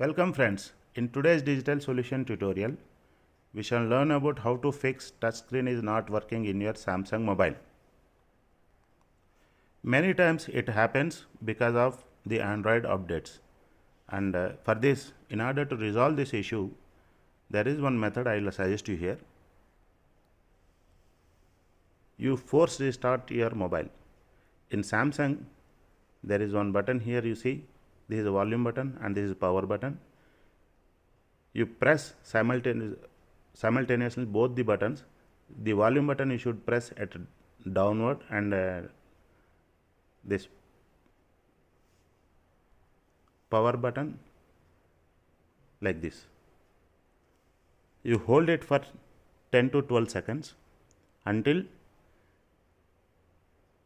Welcome friends. In today's digital solution tutorial, we shall learn about how to fix touchscreen is not working in your Samsung mobile. Many times it happens because of the Android updates. And for this, in order to resolve this issue, there is one method I will suggest you here. You force restart your mobile. In Samsung, there is one button here you see. This is a volume button and this is a power button. You press simultaneously both the buttons. The volume button you should press at downward and this power button like this. You hold it for 10 to 12 seconds until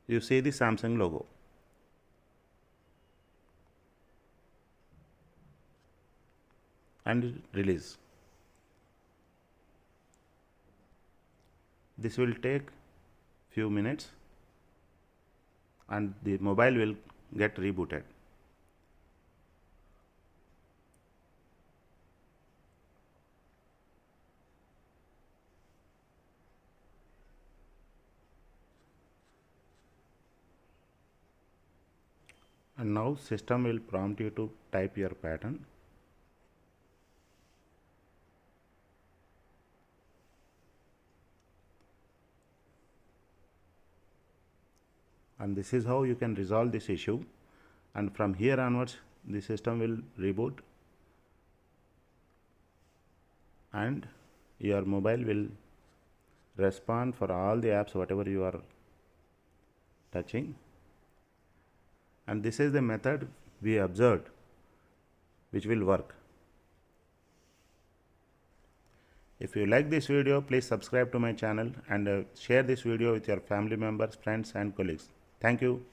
you see the Samsung logo. And release. This will take few minutes and the mobile will get rebooted. And now system will prompt you to type your pattern. And this is how you can resolve this issue, and from here onwards the system will reboot and your mobile will respond for all the apps whatever you are touching. And this is the method we observed which will work. If you like this video, please subscribe to my channel and share this video with your family members, friends and colleagues. Thank you.